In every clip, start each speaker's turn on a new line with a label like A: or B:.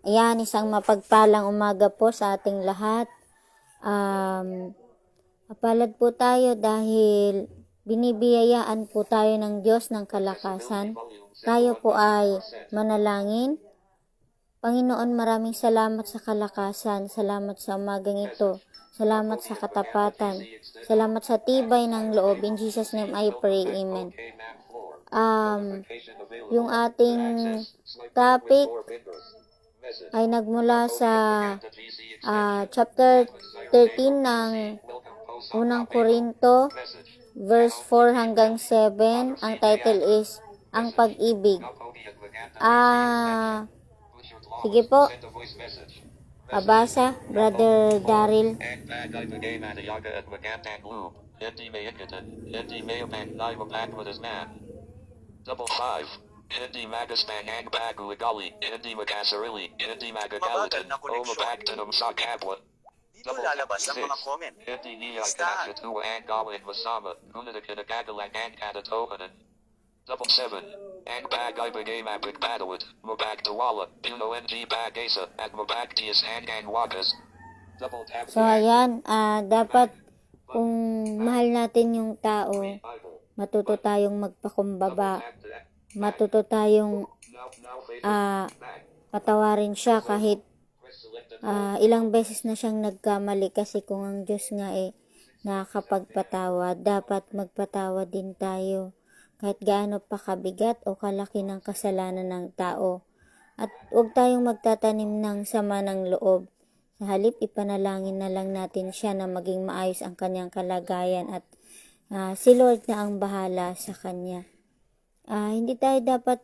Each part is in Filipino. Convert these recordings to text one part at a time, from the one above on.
A: Ayan, isang mapagpalang umaga po sa ating lahat. Mapalad po tayo dahil binibiyayaan po tayo ng Diyos ng kalakasan. Tayo po ay manalangin. Panginoon, maraming salamat sa kalakasan. Salamat sa umagang ito. Salamat sa katapatan. Salamat sa tibay ng loob. In Jesus' name I pray. Amen. Yung ating topic ay nagmula sa chapter 13 ng unang Korinto, verse 4 hanggang 7. Ang title is Ang Pag-ibig. Sige po. Abasa, Brother Daryl.
B: Double 5. Hindi magaspan ang baguligali, hindi makasarili, hindi magagalitan, o mapagtanong sa kapwa.
C: Dito lalabas ang mga comment.
B: Hindi niya
C: Listahan.
B: kinakatuwa ang gawin masama, ngunit kinagagalan ang katotohanan. Double 7. Ang bagay bagay mapagpatawad, mapagtawala, puno hindi bagaysa, at mapagtiyas ang wakas. Double tap.
A: So ayan, dapat kung mahal natin yung tao, matuto tayong magpakumbaba. Matuto tayong patawarin siya kahit ilang beses na siyang nagkamali, kasi kung ang Diyos nga nakakapagpatawad, dapat magpatawad din tayo kahit gaano pa kabigat o kalaki ng kasalanan ng tao. At huwag tayong magtatanim ng sama ng loob. Sa halip, ipanalangin na lang natin siya na maging maayos ang kanyang kalagayan at si Lord na ang bahala sa kanya. Hindi tayo dapat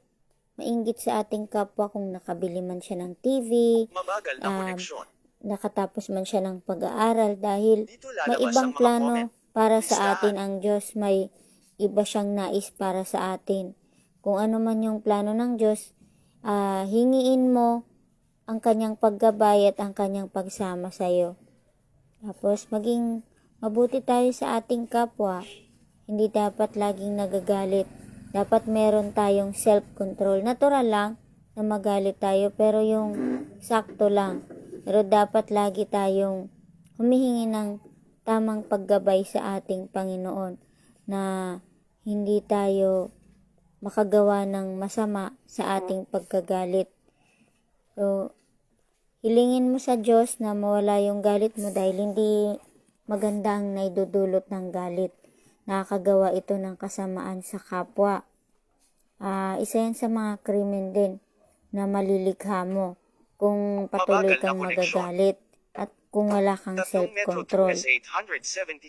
A: mainggit sa ating kapwa kung nakabili man siya ng TV,
C: Mabagal na koneksyon.
A: nakatapos man siya ng pag-aaral, dahil
C: Dito
A: may
C: lalabas
A: ibang
C: ang mga
A: plano
C: comment.
A: para sa
C: Listahan.
A: atin ang Diyos. May iba siyang nais para sa atin. Kung ano man yung plano ng Diyos, hingiin mo ang kanyang paggabay at ang kanyang pagsama sa iyo. Tapos maging mabuti tayo sa ating kapwa. Hindi dapat laging nagagalit. Dapat meron tayong self-control. Natural lang na magalit tayo, pero yung sakto lang. Pero dapat lagi tayong humihingi ng tamang paggabay sa ating Panginoon na hindi tayo makagawa ng masama sa ating pagkagalit. So, hilingin mo sa Diyos na mawala yung galit mo, dahil hindi maganda ang naidudulot ng galit. Nakakagawa ito ng kasamaan sa kapwa. Isa yan sa mga krimen din na malilikha mo kung patuloy kang magagalit at kung wala kang
C: Tatlong Metro
A: self-control.
C: 2S 876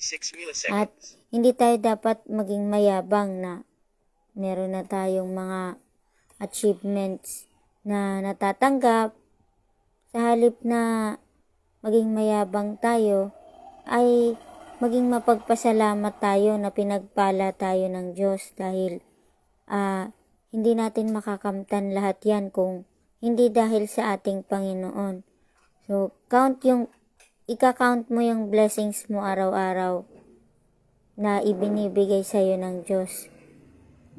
A: At
C: milliseconds.
A: hindi tayo dapat maging mayabang na meron na tayong mga achievements na natatanggap. Sa halip na maging mayabang tayo, ay maging mapagpasalamat tayo na pinagpala tayo ng Diyos, dahil hindi natin makakamtan lahat yan kung hindi dahil sa ating Panginoon. So, ika-count mo yung blessings mo araw-araw na ibinibigay sa iyo ng Diyos.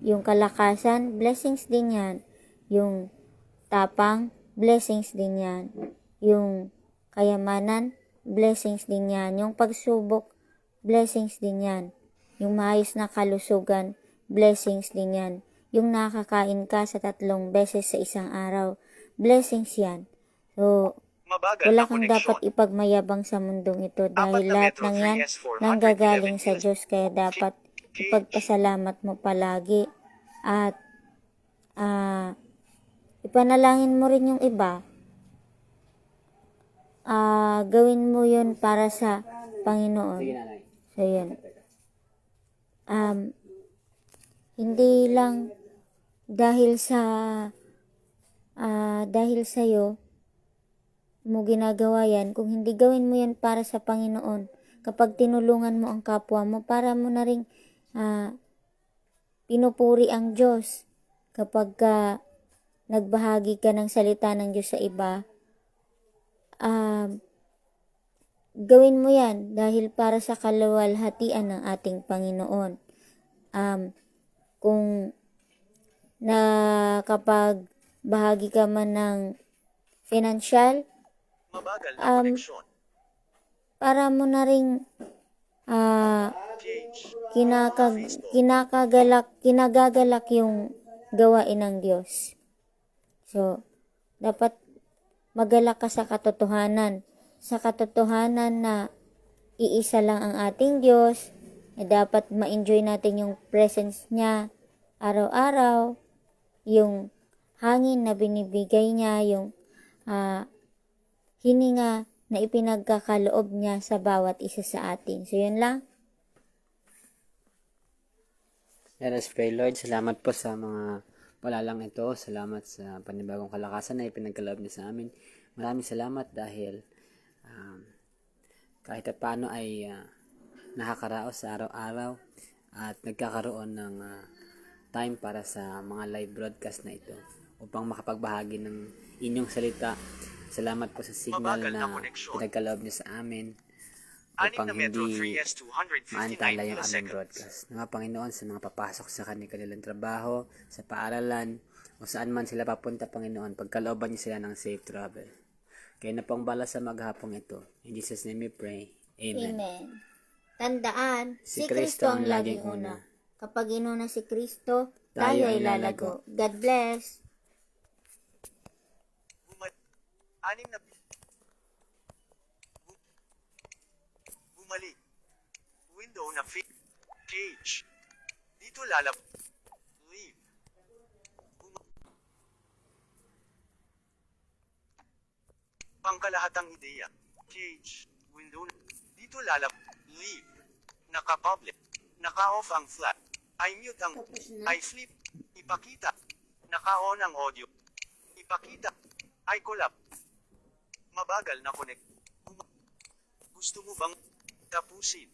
A: Yung kalakasan, blessings din yan. Yung tapang, blessings din yan. Yung kayamanan, blessings din yan. Yung pagsubok, blessings din yan. Yung maayos na kalusugan, blessings din yan. Yung nakakain ka sa 3 beses sa isang araw, blessings yan. So,
C: Mabagal
A: wala
C: na
A: kang
C: koneksyon.
A: dapat ipagmayabang sa mundong ito, dahil
C: Apat na
A: lahat
C: Metro
A: ng yan
C: 3S 411
A: nanggagaling sa Diyos. Kaya dapat ipagpasalamat mo palagi at ipanalangin mo rin yung iba. Gawin mo yun para sa Panginoon. So yun. Hindi lang dahil sa'yo mo ginagawa yan. Kung hindi gawin mo yan para sa Panginoon, kapag tinulungan mo ang kapwa mo, para mo na ring pinupuri ang Diyos. Kapag nagbahagi ka ng salita ng Diyos sa iba, gawin mo yan dahil para sa kaluwalhatian ng ating Panginoon. Kung kapag bahagi ka man ng financial,
C: Mabagal na
A: Um,
C: koneksyon.
A: para mo na ring
C: Page.
A: kinagagalak yung gawain ng Diyos. So, dapat magalak ka sa katotohanan. Sa katotohanan na iisa lang ang ating Diyos, dapat ma-enjoy natin yung presence niya araw-araw, yung hangin na binibigay niya, yung hininga na ipinagkakaloob niya sa bawat isa sa atin. So, yun lang.
D: Let us pray, Lord. Salamat po sa mga palalang ito. Salamat sa panibagong kalakasan na ipinagkaloob niyo sa amin. Maraming salamat dahil kahit paano ay nakakaraos sa araw-araw at nagkakaroon ng time para sa mga live broadcast na ito upang makapagbahagi ng inyong salita. Salamat po sa signal
C: Mabagal na
D: na
C: koneksyon.
D: pinagkaloob niyo sa amin
C: 6
D: upang
C: na Metro
D: hindi
C: 3S 259
D: maantala yung aming
C: milliseconds.
D: broadcast. Mga Panginoon, sa mga papasok sa kanilang trabaho, sa paaralan, o saan man sila papunta, Panginoon, pagkalooban niyo sila ng safe travel. Kaya na pong bala sa maghapong ito. In Jesus' name we pray. Amen.
A: Amen. Tandaan,
D: Si
A: si
D: Kristo
A: Kristo
D: ang
A: ang laging
D: laging una.
A: una. Kapag inuna si Kristo,
D: Tayo
A: tayo
D: ay
A: ay lalago. God bless.
C: Anim na bumalik. Window na page. Dito lalab. Leave. Pangkalahatang ideya. Page. Window. Dito lalab. Leave. Naka-public. Naka-off ang flat. I mute ang. I flip. Ipakita. Naka-on ang audio. Ipakita. I collab. Mabagal na connect. Gusto mo bang tapusin?